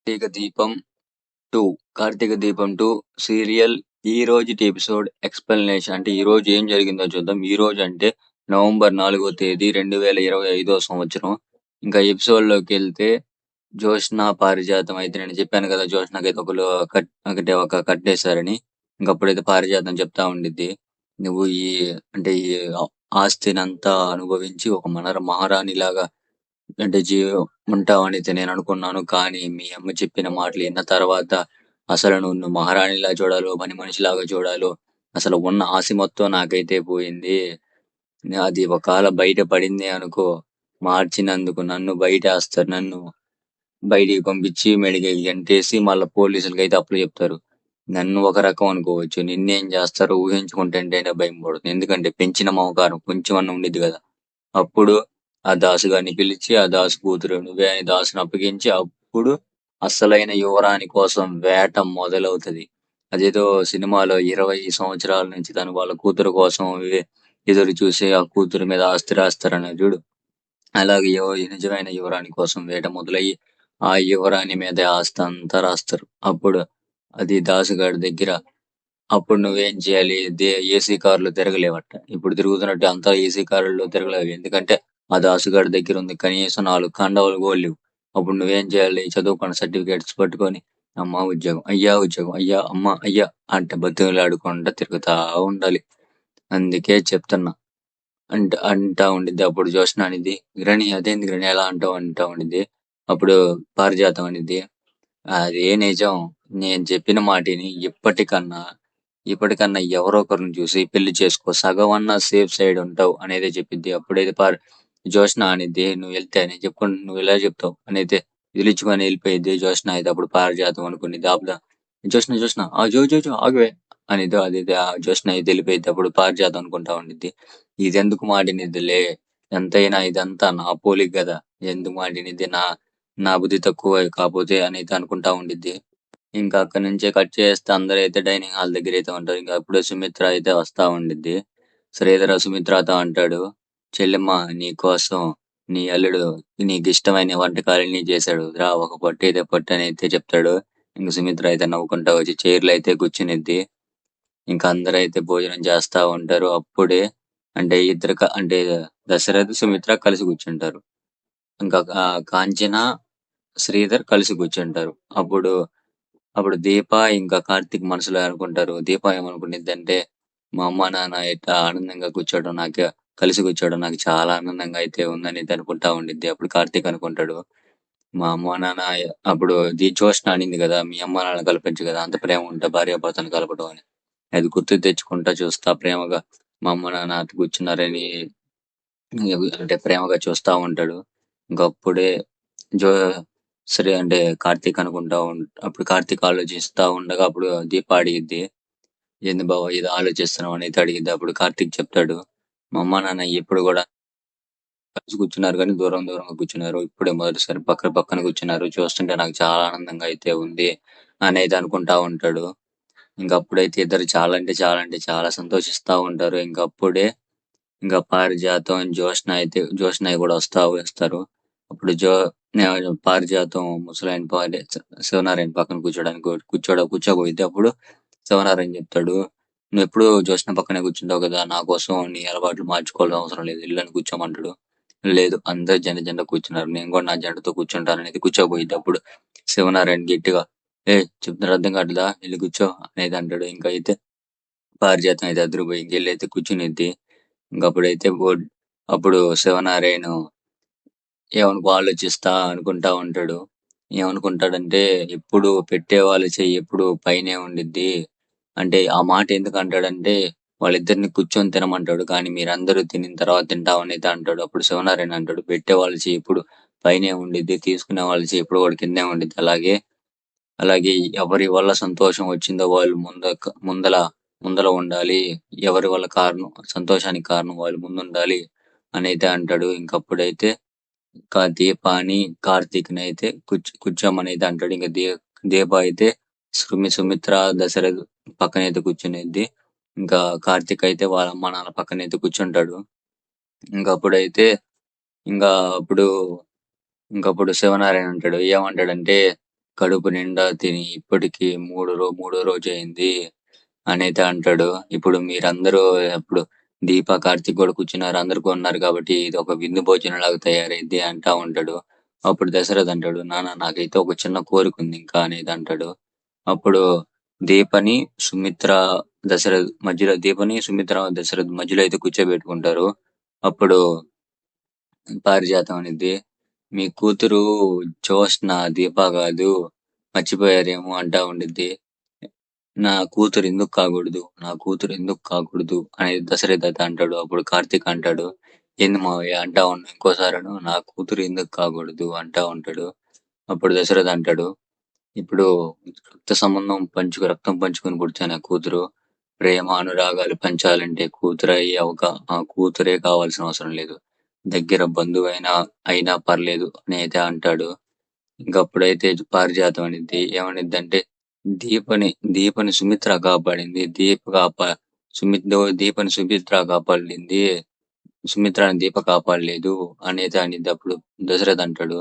కార్తీక దీపం 2 కార్తీక దీపం 2 సీరియల్ ఈ రోజుటి ఎపిసోడ్ ఎక్స్‌ప్లనేషన్ అంటే ఈ రోజు ఏం జరిగిందో చూద్దాం. ఈ రోజు అంటే నవంబర్ 4వ తేదీ 2025 సంవత్సరం. ఇంకా ఎపిసోడ్‌లోకెళ్తే జోష్న పారిజాతం అయితే నేను చెప్పాను కదా! జోష్నకైతే ఒకళ్ళు ఒక కట్టేశారని. ఇంకప్పుడైతే పారిజాతం చెప్తా ఉండిద్ది. నువ్వు ఈ ఆస్తినంతా అనుభవించి ఒక మహారాణిలాగా అంటే ఉంటావనైతే నేననుకున్నాను. కానీ మీ అమ్మ చెప్పిన మాటలు ఇన్న తర్వాత అసలు నిన్ను మహారాణిలా చూడాలో, పని మనిషిలాగా చూడాలో, అసలు ఉన్న ఆశ మొత్తం నాకైతే పోయింది. అది ఒకవేళ బయట పడిందే అనుకో, మార్చినందుకు నన్ను బయటేస్తారు. నన్ను బయటికి పంపించి మెడకి గంటేసి మళ్ళా పోలీసులకైతే అప్పచెప్తారు. నన్ను ఒక రకం అనుకోవచ్చు. నిన్నేం చేస్తారో ఊహించుకుంటుంటేనే భయం పడుతుంది. ఎందుకంటే పెంచిన మమకారం కొంచెమన్నా ఉండిద్ది కదా! అప్పుడు ఆ దాసు గారిని పిలిచి ఆ దాసు కూతురు నువ్వే అని దాసుని అప్పగించి అప్పుడు అసలైన యువరాణి కోసం వేట మొదలవుతది. అదేదో సినిమాలో 20 సంవత్సరాల నుంచి తను వాళ్ళ కూతురు కోసం ఎదురు చూసి ఆ కూతురు మీద ఆస్తి రాస్తారన్నారు చూడు. అలాగే నిజమైన యువరాణి కోసం వేట మొదలయ్యి ఆ యువరాణి మీద ఆస్తి అంతా రాస్తారు. అప్పుడు అది దాసుగాడి దగ్గర అప్పుడు నువ్వేం చేయాలి? ఏసీ కార్‌లో తిరగలేవట. ఇప్పుడు తిరుగుతున్నట్టు అంతా ఏసీ కార్‌లో తిరగలేవు. ఎందుకంటే ఆ దాసుగాడి దగ్గర ఉంది కనీసం 4 కండవాలు కూడా లేవు. అప్పుడు నువ్వేం చేయాలి? చదువుకున్న సర్టిఫికేట్స్ పట్టుకొని అమ్మ ఉద్యోగం, అయ్యా ఉద్యోగం, అయ్యా అమ్మ అయ్యా అంటే బతిమిలాడుకుంటా తిరుగుతా ఉండాలి. అందుకే చెప్తున్నా. అంటా ఉండిద్ది. అప్పుడు జ్యోత్స్న అనిద్ది, "గ్రణి అదేంది గ్రణి అలా అంటావు" అంటా ఉండిద్ది. అప్పుడు పారిజాతం అనిద్ది, "అదే నిజం. నేను చెప్పిన మాటిని ఇప్పటికన్నా ఎవరో ఒకరిని చూసి పెళ్లి చేసుకో. సగమన్నా సేఫ్ సైడ్ ఉంటావు" అనేది చెప్పిద్ది. అప్పుడైతే జ్యోత్స్న అనిద్ది, "నువ్వు నేను చెప్పుకుంటూ నువ్వు ఇలా చెప్తావు" అనైతే విదిలించుకొని వెళ్ళిపోయిద్ది. జ్యోత్స్న అయితే అప్పుడు పారిజాతం అనుకునిద్ది. జ్యోత్స్న జో ఆగవే అనిద్ది. అదైతే ఆ జ్యోత్స్న అయితే వెళ్ళిపోయిద్ది. అప్పుడు పారిజాతం అనుకుంటా ఉండిద్ది. ఇదెందుకు మాటినిద్దిలే. ఎంతైనా ఇదంతా నా పోలిక గదా! ఎందుకు మాటినిద్ది నా బుద్ధి తక్కువ కాపోతే అనైతే అనుకుంటా ఉండిద్ది. ఇంకా అక్కడి నుంచే కట్ చేస్తే అందరైతే డైనింగ్ హాల్ దగ్గరైతే ఉంటారు. ఇంకా అప్పుడే సుమిత్ర అయితే వస్తా ఉండిద్ది. శ్రీధర సుమిత్రతో అంటాడు, "చెల్లెమ్మ నీకోసం నీ అల్లుడు నీకిష్టమైన వంటకాలన్నీ చేశాడు. రా ఒక పట్టయితే పట్టు" అనైతే చెప్తాడు. ఇంక సుమిత్ర అయితే నవ్వుకుంటా వచ్చి చైర్‌లో అయితే కూర్చునిద్ది. ఇంకా అందరైతే భోజనం చేస్తా ఉంటారు. అప్పుడే అంటే అంటే దశరథ్, సుమిత్ర కలిసి కూర్చుంటారు. ఇంకా కాంచన, శ్రీధర్ కలిసి కూర్చుంటారు. అప్పుడు అప్పుడు దీప ఇంకా కార్తీక్ మనసులో అనుకుంటారు. దీప ఏమనుకునిద్దంటే, మా అమ్మ నాన్న ఇట్లా ఆనందంగా కూర్చోవడం కలిసి కూర్చోవడం నాకు చాలా ఆనందంగా అయితే ఉందని అనుకుంటా ఉండిద్ది. అప్పుడు కార్తీక్ అనుకుంటాడు. మా అమ్మ నాన్న అప్పుడు జోష్న అనింది కదా! మీ అమ్మ నాన్న కలపొచ్చు కదా! అంత ప్రేమ ఉంటే భార్యాభర్తలను కలపడం అని. అది గుర్తుకు తెచ్చుకుంటా చూస్తా ప్రేమగా మా అమ్మ నాన్న అటు కూర్చున్నారని అంటే ప్రేమగా చూస్తా ఉంటాడు. ఇంకప్పుడే జో అంటే కార్తీక్ అనుకుంటా అప్పుడు కార్తీక్ ఆలోచిస్తా ఉండగా అప్పుడు దీప అడిగిద్ది. "ఏంది బావ ఏదో ఆలోచిస్తున్నావు" అని అయితే అడిగిద్ది. అప్పుడు కార్తీక్ చెప్తాడు. "మా అమ్మ నాన్న ఎప్పుడు కూడా కలిసి కూర్చున్నారు గానీ దూరం దూరంగా కూర్చున్నారు. ఇప్పుడే మొదటిసారి పక్కన పక్కన కూర్చున్నారు. చూస్తుంటే నాకు చాలా ఆనందంగా అయితే ఉంది" అనైతే అనుకుంటా ఉంటాడు. ఇంకప్పుడైతే ఇద్దరు చాలా సంతోషిస్తా ఉంటారు. పారిజాతం, జ్యోత్స్న కూడా వస్తారు. అప్పుడు పారిజాతం ముసలాయన శివనారాయణ పక్కన కూర్చోబోయిద్ది. అప్పుడు శివనారాయణ చెప్తాడు, "నువ్వెప్పుడూ జ్యోత్స్న పక్కనే కూర్చుంటావు కదా! నా కోసం నీ అలవాట్లు మార్చుకోవాల్సిన అవసరం లేదు. ఎళ్ళని కూర్చోమంటాడు." "లేదు అందరూ జంటగా కూర్చున్నారు. నేను కూడా నా జంటతో కూర్చుంటాననేది" కూర్చోబోయిద్ది. అప్పుడు శివనారాయణ గట్టిగా, చెప్తున్నది అర్థం కావట్లేదా? ఎళ్లి కూర్చో అనేది అంటాడు. ఇంకా అయితే పారిజాతం అయితే అదిరిపోయి ఇంకెళ్ళైతే కూర్చునిద్ది. ఇంకప్పుడైతే అప్పుడు శివనారాయణ ఆలోచిస్తా అనుకుంటా ఉంటాడు. ఏమనుకుంటాడంటే ఎప్పుడు పెట్టే వాళ్ళ చెయ్యి ఎప్పుడు పైనే ఉండిద్ది. అంటే ఆ మాట ఎందుకు అంటాడంటే వాళ్ళిద్దరిని కూర్చొని తినమంటాడు. కానీ మీరందరూ తినిన తర్వాత తింటామనైతే అంటాడు. అప్పుడు శివనారాయణ అంటాడు పెట్టే వాళ్ళ చెయ్యి ఎప్పుడు పైనే ఉండిద్ది. తీసుకునే వాళ్ళ చెయ్యి ఎప్పుడు కూడా కిందే ఉండిద్ది. అలాగే ఎవరి వల్ల సంతోషం వచ్చిందో వాళ్ళు ముందల ముందల ఉండాలి. ఎవరి వల్ల సంతోషానికి కారణం వాళ్ళు ముందుండాలి అనైతే అంటాడు. ఇంకప్పుడైతే దీపాని, కార్తీక్‌ని అయితే కూర్చోమనైతే అంటాడు. ఇంక దీప అయితే సుమిత్ర, దశరథ్ పక్కనైతే కూర్చునిద్ది. ఇంకా కార్తీక్ అయితే వాళ్ళ అమ్మ నాన్న పక్కనైతే కూర్చుంటాడు. ఇంకప్పుడైతే ఇంకా అప్పుడు ఇంకప్పుడు శివనారాయణ అంటాడు. ఏమంటాడంటే కడుపు నిండా తిని ఇప్పటికి మూడో రోజయింది అనైతే అంటాడు. ఇప్పుడు మీరందరూ ఇప్పుడు దీప, కార్తీక్ కూడా కూర్చున్నారు. అందరూ కొన్నారు కాబట్టి ఇది ఒక విందు భోజనంలాగా తయారైద్ది అంటా ఉంటాడు. అప్పుడు దశరథ్ అంటాడు, నాన్న నాకైతే ఒక చిన్న కోరికుంది ఇంకా అనేది అంటాడు. అప్పుడు దీపని, సుమిత్ర, దశరథ్ మధ్యలో అయితే కూర్చోబెట్టుకుంటారు. అప్పుడు పారిజాతం అనిద్ది, మీ కూతురు జ్యోత్స్న దీప కాదు, మర్చిపోయారేమో అంటా ఉండిద్ది. నా కూతురు ఎందుకు కాకూడదు అనేది దశరథ్ అయితే అంటాడు. అప్పుడు కార్తీక్ అంటాడు, ఏంది మావయ్య అంటా ఉన్నా ఇంకోసారను, నా కూతురు ఎందుకు కాకూడదు అంటా ఉంటాడు. అప్పుడు దశరథ్ అంటాడు, ఇప్పుడు రక్తం పంచుకొని పుడితే కూతురు ప్రేమ అనురాగాలు పంచాలంటే కూతురే కావాల్సిన అవసరం లేదు, దగ్గర బంధువైనా అయినా పర్లేదు అని అయితే అంటాడు. ఇంకప్పుడైతే పారిజాతం అనిద్ది ఏమనిద్దంటే, దీపని సుమిత్ర కాపాడింది, దీపని సుమిత్ర కాపాడింది, సుమిత్రని దీప కాపాడలేదు అనేది అనిద్ది. అప్పుడు దశరథ్ అంటాడు,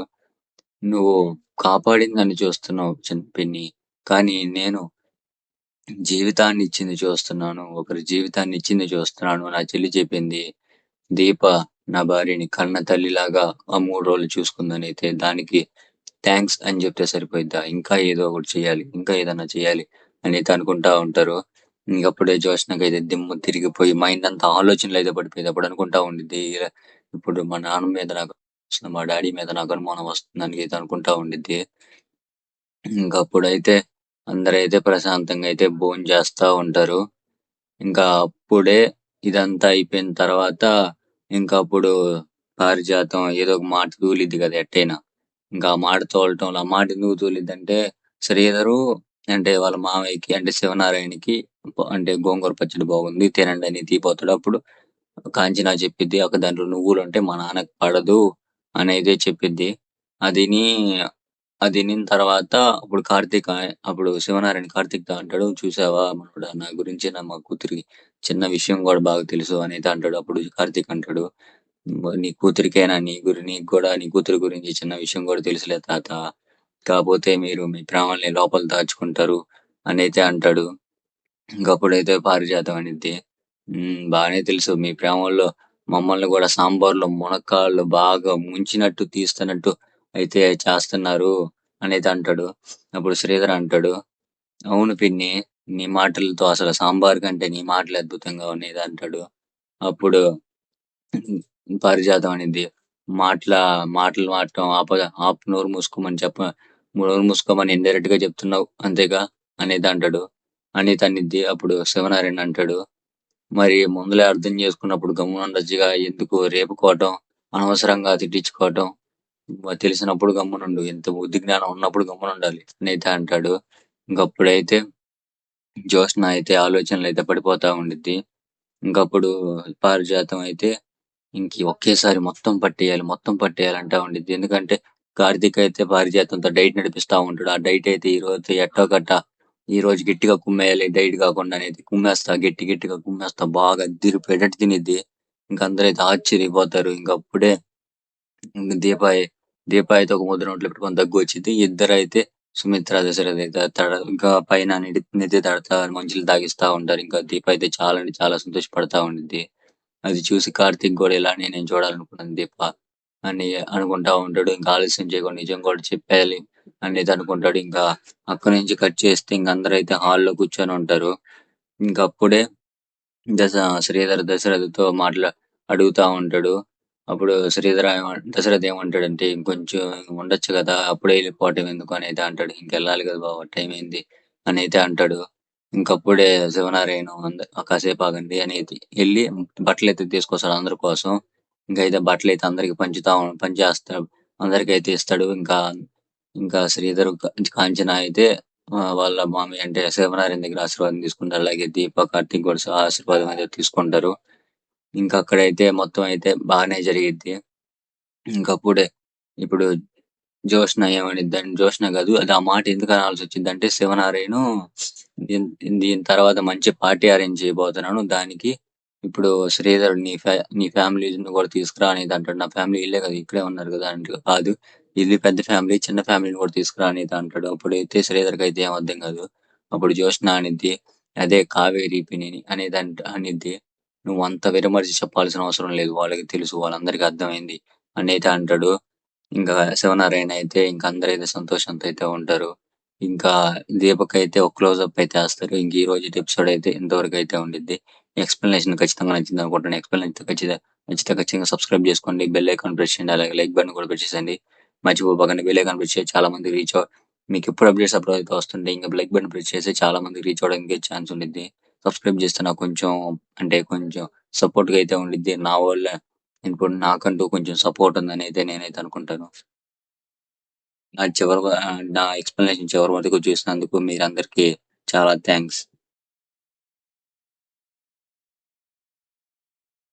నువ్వు కాపాడిందని చూస్తున్నావు పిన్ని, కానీ నేను జీవితాన్ని ఇచ్చింది చూస్తున్నాను, ఒకరి జీవితాన్ని ఇచ్చింది చూస్తున్నాను. నా చెల్లి చెప్పింది, దీప నా భార్యని కన్న తల్లిలాగా ఆ 3 రోజులు చూసుకుందనైతే, దానికి థ్యాంక్స్ అని చెప్తే సరిపోయిద్దా, ఇంకా ఏదో ఒకటి చేయాలి, ఇంకా ఏదన్నా చేయాలి అని అయితే అనుకుంటా ఉంటారు. ఇంకప్పుడే జ్యోత్స్నకైతే దిమ్మ తిరిగిపోయి మైండ్ అంతా ఆలోచనలు అయితే పడిపోయింది. అప్పుడు అనుకుంటా ఉండిద్ది, ఇప్పుడు మా నాన్న మీద నాకు మా డాడీ మీద నాకు అనుమానం వస్తుందని అయితే అనుకుంటా ఉండిద్ది. ఇంకప్పుడైతే అందరైతే ప్రశాంతంగా అయితే భోంచేస్తా ఉంటారు. ఇంకా అప్పుడే ఇదంతా అయిపోయిన తర్వాత అప్పుడు పారిజాతం ఏదో ఒక మాట తూలిద్ది కదా ఎట్టైనా. ఇంకా ఆ మాట తోలటంలో, ఆ మాట ఎందుకు తూలిద్దంటే, శ్రీధరు అంటే వాళ్ళ మామయ్యకి అంటే శివనారాయణకి అంటే గోంగూర పచ్చడి బాగుంది తినండి అని తీపోతాడు. అప్పుడు కాంచన చెప్పిద్ది, ఒక దాంట్లో నువ్వులుంటే మా నాన్నకి పడదు అని అయితే చెప్పిద్ది. అదిని అదినిన తర్వాత అప్పుడు శివనారాయణ కార్తీక్‌తో అంటాడు, చూసావా మనోడా, నా గురించి మా కూతురికి చిన్న విషయం కూడా బాగా తెలుసు అని అయితే అంటాడు. అప్పుడు కార్తీక్ అంటాడు, నీ కూతురికైనా నీకు కూడా నీ కూతురు గురించి చిన్న విషయం కూడా తెలుసులే తాత, కాకపోతే మీరు మీ ప్రేమల్ని లోపల దాచుకుంటారు అని అయితే అంటాడు. ఇంకప్పుడైతే పారిజాతం అనిద్ది, బానే తెలుసు మీ ప్రేమల్లో మమ్మల్ని కూడా సాంబార్లో మునక్కాళ్ళు బాగా ముంచినట్టు తీస్తున్నట్టు అయితే చేస్తున్నారు అని అయితే అంటాడు. అప్పుడు శ్రీధర్ అంటాడు, అవును పిన్ని, నీ మాటలతో అసలు సాంబార్ కంటే నీ మాటలు అద్భుతంగా ఉన్నాయి అంటాడు. అప్పుడు పారిజాతం అనిద్ది, మాటల మాటలు మాడటం ఆపు, నోరు మూసుకోమని ఇండైరెక్ట్ గా చెప్తున్నావు అంతేగా అనేది అంటాడు. అనేది అనిద్ది. అప్పుడు శివనారాయణ అంటాడు, మరి ముందులే అర్థం చేసుకున్నప్పుడు గమ్మునుండొచ్చుగా, ఎందుకు రేపుకోవటం, అనవసరంగా తిట్టించుకోవటం, తెలిసినప్పుడు గమ్మునుండు, ఎంత బుద్ధి జ్ఞానం ఉన్నప్పుడు గమ్మునుండాలి అని అయితే అంటాడు. ఇంకప్పుడైతే జ్యోత్స్న అయితే ఆలోచనలు అయితే పడిపోతా ఉండిద్ది. ఇంకప్పుడు పారిజాతం అయితే ఒకేసారి మొత్తం పట్టేయాలి అంటా ఉండిద్ది. ఎందుకంటే కార్తీక్ అయితే పారిజాతంతో డైట్ నడిపిస్తా ఉంటాడు. ఆ డైట్ అయితే ఈ రోజు ఎట్టో గట్ట ఈ రోజు గట్టిగా కుమ్మేయాలి, డైట్ కాకుండా అనేది గట్టిగా కుమ్మేస్తా బాగా అదిరిపోయేటట్టు తినిద్ది. అందరైతే ఆశ్చర్యపోతారు. ఇంకప్పుడే దీప అయితే ఒక ముద్ద నోట్లో పెట్టుకొని దగ్గు వచ్చింది. ఇద్దరైతే సుమిత్ర, దశరథ్ అయితే ఇంకా పైన నిధి తడతా మంచులు తాగిస్తా ఉంటారు. ఇంకా దీప అయితే చాలా అంటే చాలా సంతోషపడతా ఉండిద్ది. అది చూసి కార్తీక్ కూడా ఇలానే నేను చూడాలనుకున్నాను దీప అని అనుకుంటా ఉంటాడు. ఇంకా ఆలస్యం చేయకుండా నిజం కూడా చెప్పేయాలి అనేది అనుకుంటాడు. ఇంకా అక్కడి నుంచి కట్ చేస్తే అందరూ అయితే హాల్లో కూర్చొని ఉంటారు. ఇంకప్పుడే శ్రీధర్ దశరథ్తో అడుగుతా ఉంటాడు. అప్పుడు దశరథ్ ఏమంటాడంటే, ఇంకొంచెం ఉండొచ్చు కదా, అప్పుడే వెళ్ళిపోవటం ఎందుకు అని అయితే అంటాడు. ఇంకెళ్ళాలి కదా బావ, టైం అయింది అని అయితే అంటాడు. ఇంకప్పుడే శివనారాయణ కాసేపు ఆగండి అనేది వెళ్ళి బట్టలు అయితే తీసుకొస్తాడు అందరి కోసం. అయితే బట్టలు అయితే అందరికి పంచేస్తాడు, అందరికైతే ఇస్తాడు. ఇంకా శ్రీధర్, కాంచన అయితే వాళ్ళ మామయ్య అంటే శివనారాయణ దగ్గర ఆశీర్వాదం తీసుకుంటారు. అలాగే దీప, కార్తీక్ కూడా ఆశీర్వాదం అయితే తీసుకుంటారు. అక్కడైతే మొత్తం అయితే బాగానే జరిగిద్ది. ఇంకప్పుడే ఇప్పుడు జ్యోత్స్న కాదు, అది ఆ మాట ఎందుకు అనాల్సి వచ్చిందంటే, శివనారాయణ దీని తర్వాత మంచి పార్టీ అరేంజ్ చేయబోతున్నాను, దానికి ఇప్పుడు శ్రీధర్ నీ ఫ్యామిలీ కూడా తీసుకురా అనేది అంటాడు. నా ఫ్యామిలీ ఇల్లే కదా, ఇక్కడే ఉన్నారు కదా అంటే, కాదు ఇది పెద్ద ఫ్యామిలీ, చిన్న ఫ్యామిలీని కూడా తీసుకురా అనేది అంటాడు. అప్పుడైతే శ్రీధర్‌కయితే ఏం అర్థం కాదు. అప్పుడు జ్యోత్స్న అనిద్ది, అదే కావేరి పిన్ని అనేది అనిద్ది. నువ్వంత విడమర్చి చెప్పాల్సిన అవసరం లేదు. వాళ్ళకి తెలుసు. వాళ్ళందరికీ అర్థమైంది అనైతే అంటాడు. ఇంకా శివనారాయణ అయితే ఇంక అందరైతే సంతోషంతో అయితే ఉంటారు. ఇంకా దీపక్ అయితే ఒక క్లోజప్ అయితే ఏస్తారు. ఇంక ఈ రోజు ఎపిసోడ్ అయితే ఇంతవరకు అయితే ఉండిద్ది. ఎక్స్‌ప్లనేషన్ ఖచ్చితంగా నచ్చింది అనుకుంటున్నాను. ఎక్స్‌ప్లనేషన్ నచ్చితే ఖచ్చితంగా సబ్స్క్రైబ్ చేసుకోండి. బెల్ ఐకాన్ ప్రెస్ చేయండి. అలాగే లైక్ బటన్ కూడా ప్రెస్ చేసేయండి. మర్చిపోకండి బెల్ ఐకాన్ ప్రెస్ చేసి చాలా మందికి మీకు ఎప్పుడు అప్డేట్స్ అప్లోడ్ అయితే వస్తుంటే ఇంకా లైక్ బటన్ ప్రెస్ చేసి చాలా మందికి రీచ్ అవ్వడానికి ఛాన్స్ ఉండిద్ది. సబ్స్క్రైబ్ చేస్తే నాకు కొంచెం అంటే కొంచెం సపోర్ట్‌గా అయితే ఉండిద్ది. నా వల్ల ఇప్పుడు నాకంటూ కొంచెం సపోర్ట్ ఉందని అయితే నేనైతే అనుకుంటాను. నా ఎక్స్‌ప్లనేషన్ చివరి వరకు చూసినందుకు మీరందరికీ చాలా థాంక్స్.